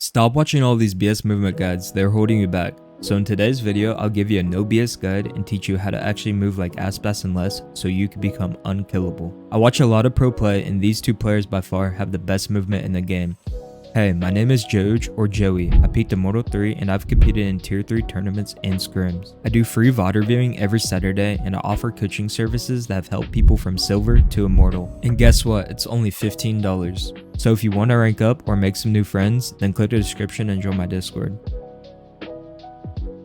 Stop watching all these BS movement guides, they're holding you back. So in today's video, I'll give you a no BS guide and teach you how to actually move like Aspas and less so you can become unkillable. I watch a lot of pro play and these two players by far have the best movement in the game. Hey, my name is Joj or Joey. I peaked Immortal 3 and I've competed in tier 3 tournaments and scrims. I do free VOD viewing every Saturday and I offer coaching services that have helped people from silver to immortal. And guess what? It's only $15. So if you want to rank up or make some new friends, then click the description and join my Discord.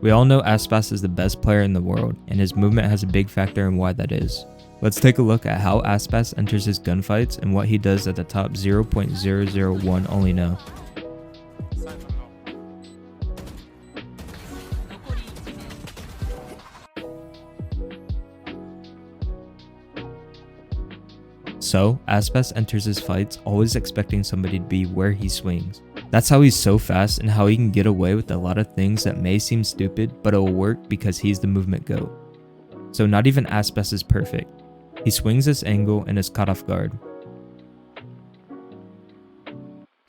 We all know Aspas is the best player in the world and his movement has a big factor in why that is. Let's take a look at how Aspas enters his gunfights and what he does at the top 0.001 only know. So, Aspas enters his fights always expecting somebody to be where he swings. That's how he's so fast and how he can get away with a lot of things that may seem stupid, but it will work because he's the movement GOAT. So not even Aspas is perfect. He swings this angle and is caught off guard.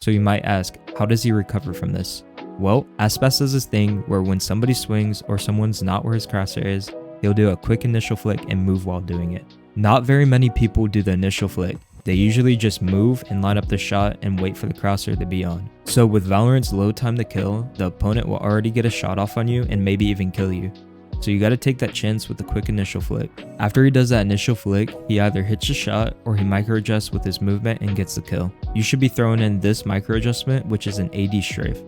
So you might ask, how does he recover from this? Well, Aspas does this thing where when somebody swings or someone's not where his crosshair is, he'll do a quick initial flick and move while doing it. Not very many people do the initial flick. They usually just move and line up the shot and wait for the crosshair to be on. So with Valorant's low time to kill, the opponent will already get a shot off on you and maybe even kill you. So you gotta take that chance with a quick initial flick. After he does that initial flick, he either hits a shot or he micro adjusts with his movement and gets the kill. You should be throwing in this micro adjustment, which is an AD strafe.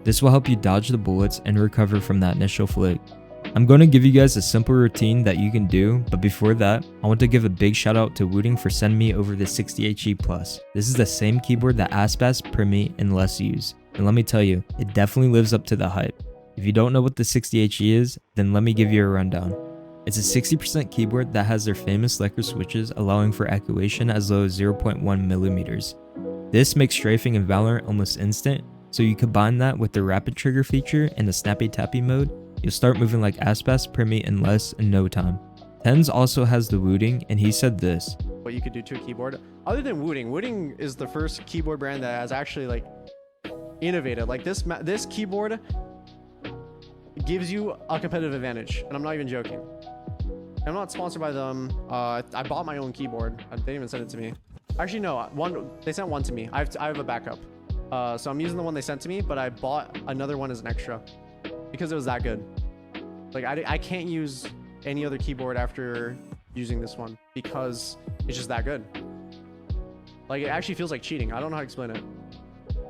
This will help you dodge the bullets and recover from that initial flick. I'm going to give you guys a simple routine that you can do, but before that, I want to give a big shout out to Wooting for sending me over the 68G Plus. This is the same keyboard that Aspas, Primmie, and Les use, and let me tell you, it definitely lives up to the hype. If you don't know what the 68G is, then let me give you a rundown. It's a 60% keyboard that has their famous Lecker switches allowing for echoation as low as 0.1mm. This makes strafing in Valorant almost instant, so you combine that with the rapid trigger feature and the snappy tappy mode, you'll start moving like Aspas, Primmie, and less in no time. Tens also has the Wooting, and he said this. What you could do to a keyboard, other than Wooting. Wooting is the first keyboard brand that has actually like innovated. Like this keyboard gives you a competitive advantage, and I'm not even joking. I'm not sponsored by them. I bought my own keyboard. They didn't even send it to me. Actually, no. They sent one to me. I have a backup. So I'm using the one they sent to me, but I bought another one as an extra because it was that good. Like I can't use any other keyboard after using this one because it's just that good. Like it actually feels like cheating. I don't know how to explain it.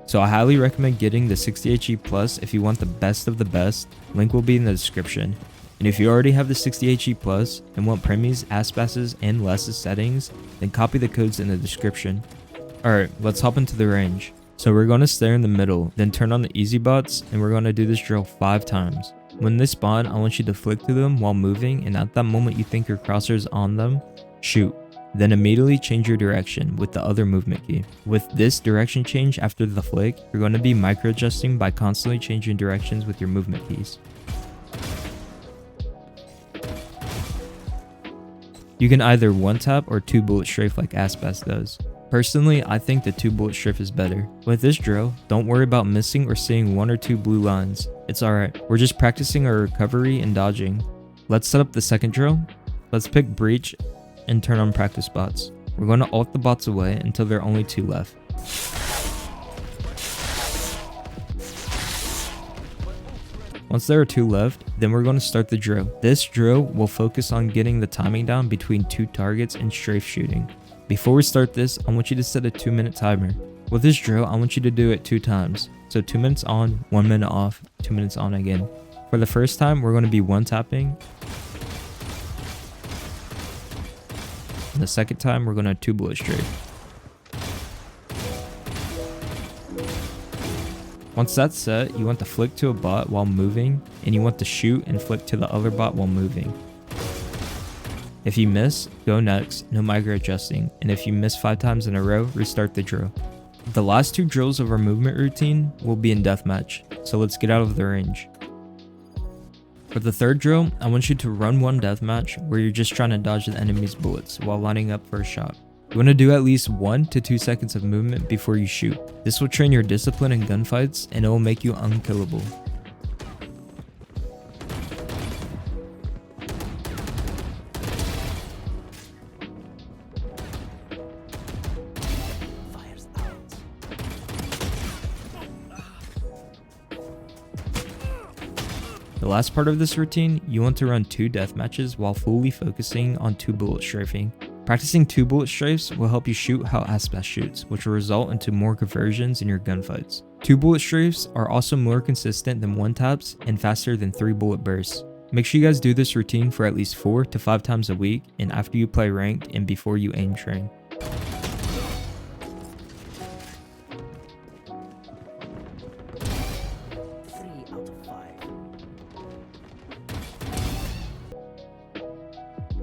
So I highly recommend getting the 68G Plus if you want the best of the best. Link will be in the description. And if you already have the 68G Plus and want Primmies, Aspas's, and Less's settings, then copy the codes in the description. Alright, let's hop into the range. So we're going to stare in the middle, then turn on the easy bots, and we're going to do this drill 5 times. When they spawn, I want you to flick to them while moving, and at that moment you think your crosshair is on them, shoot. Then immediately change your direction with the other movement key. With this direction change after the flick, you're going to be micro adjusting by constantly changing directions with your movement keys. You can either 1-tap or 2-bullet strafe like Aspas does. Personally, I think the 2-bullet strafe is better. With this drill, don't worry about missing or seeing 1 or 2 blue lines. It's alright, we're just practicing our recovery and dodging. Let's set up the second drill. Let's pick breach and turn on practice bots. We're going to ult the bots away until there are only 2 left. Once there are 2 left, then we're going to start the drill. This drill will focus on getting the timing down between 2 targets and strafe shooting. Before we start this, I want you to set a 2-minute timer. With this drill, I want you to do it 2 times. So 2 minutes on, 1 minute off, 2 minutes on again. For the first time, we're going to be 1-tapping. And the second time, we're going to 2-bullet strafe. Once that's set, you want to flick to a bot while moving, and you want to shoot and flick to the other bot while moving. If you miss, go next, no micro adjusting, and if you miss 5 times in a row, restart the drill. The last 2 drills of our movement routine will be in deathmatch, so let's get out of the range. For the third drill, I want you to run one deathmatch where you're just trying to dodge the enemy's bullets while lining up for a shot. You want to do at least 1 to 2 seconds of movement before you shoot. This will train your discipline in gunfights and it will make you unkillable. The last part of this routine, you want to run 2 death matches while fully focusing on 2 bullet strafing. Practicing 2 bullet strafes will help you shoot how Aspas shoots, which will result into more conversions in your gunfights. 2 bullet strafes are also more consistent than 1 taps and faster than 3 bullet bursts. Make sure you guys do this routine for at least 4 to 5 times a week and after you play ranked and before you aim train.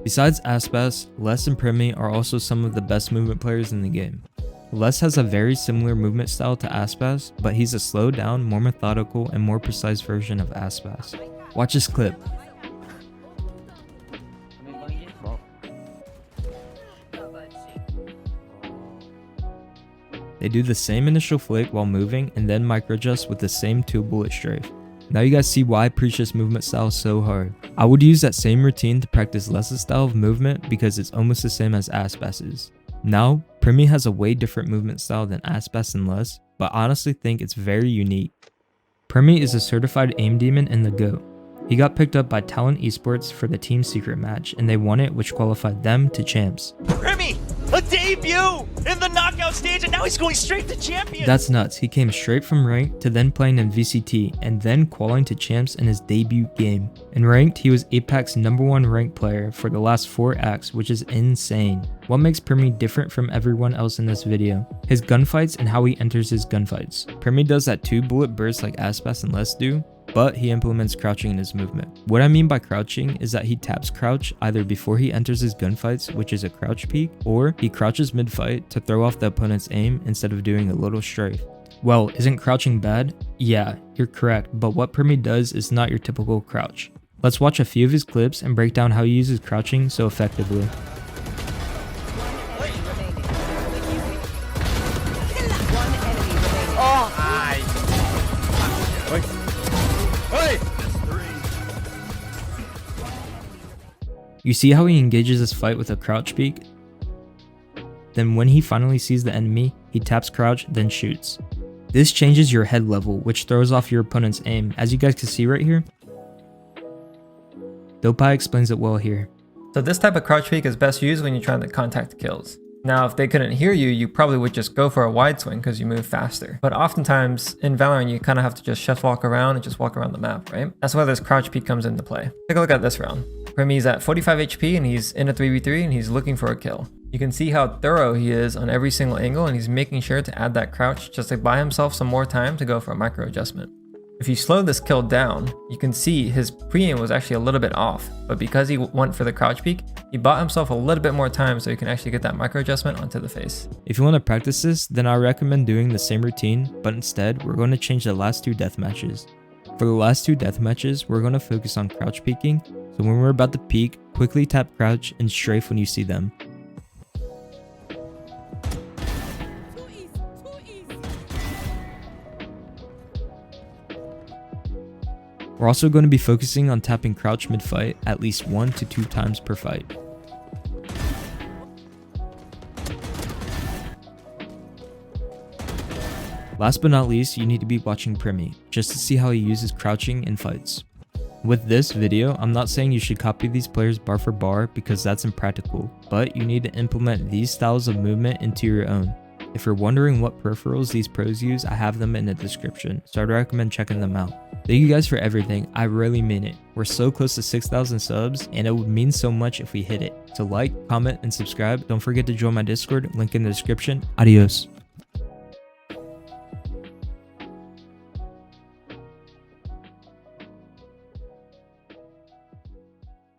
Besides Aspas, Les and Primmie are also some of the best movement players in the game. Les has a very similar movement style to Aspas, but he's a slowed down, more methodical, and more precise version of Aspas. Watch this clip. They do the same initial flick while moving and then micro-adjust with the same 2 bullet strafe. Now you guys see why I preach this movement style so hard. I would use that same routine to practice Les's style of movement because it's almost the same as Aspas's. Now, Primmie has a way different movement style than Aspas and Les, but I honestly think it's very unique. Primmie is a certified aim demon and the GOAT. He got picked up by Talent Esports for the team secret match and they won it, which qualified them to champs. Primmie, a debut in the knockout stage and now he's going straight to champion. That's nuts. He came straight from ranked to then playing in VCT and then qualifying to champs in his debut game. In ranked, he was APAC's #1 ranked player for the last 4 acts, which is insane. What makes Primmie different from everyone else in this video? His gunfights and how he enters his gunfights. Primmie does that 2 bullet burst like Aspas and Les do, but he implements crouching in his movement. What I mean by crouching is that he taps crouch either before he enters his gunfights, which is a crouch peek, or he crouches mid-fight to throw off the opponent's aim instead of doing a little strafe. Well, isn't crouching bad? Yeah, you're correct, but what Primmie does is not your typical crouch. Let's watch a few of his clips and break down how he uses crouching so effectively. You see how he engages this fight with a crouch peek? Then when he finally sees the enemy, he taps crouch, then shoots. This changes your head level, which throws off your opponent's aim, as you guys can see right here. Dopai explains it well here. So this type of crouch peek is best used when you're trying to contact kills. Now, if they couldn't hear you, you probably would just go for a wide swing because you move faster. But oftentimes in Valorant, you kind of have to just chef walk around and just walk around the map, right? That's where this crouch peek comes into play. Take a look at this round. Primmie's at 45 HP and he's in a 3v3 and he's looking for a kill. You can see how thorough he is on every single angle and he's making sure to add that crouch just to buy himself some more time to go for a micro adjustment. If you slow this kill down, you can see his pre-aim was actually a little bit off, but because he went for the crouch peek, he bought himself a little bit more time so he can actually get that micro adjustment onto the face. If you want to practice this, then I recommend doing the same routine, but instead we're going to change the last 2 death matches. For the last 2 death matches, we're going to focus on crouch peeking, so when we're about to peek, quickly tap crouch and strafe when you see them. We're also going to be focusing on tapping crouch mid-fight at least 1 to 2 times per fight. Last but not least, you need to be watching Primmie, just to see how he uses crouching in fights. With this video, I'm not saying you should copy these players bar for bar because that's impractical, but you need to implement these styles of movement into your own. If you're wondering what peripherals these pros use, I have them in the description, so I'd recommend checking them out. Thank you guys for everything, I really mean it. We're so close to 6,000 subs, and it would mean so much if we hit it. So like, comment, and subscribe. Don't forget to join my Discord, link in the description. Adios.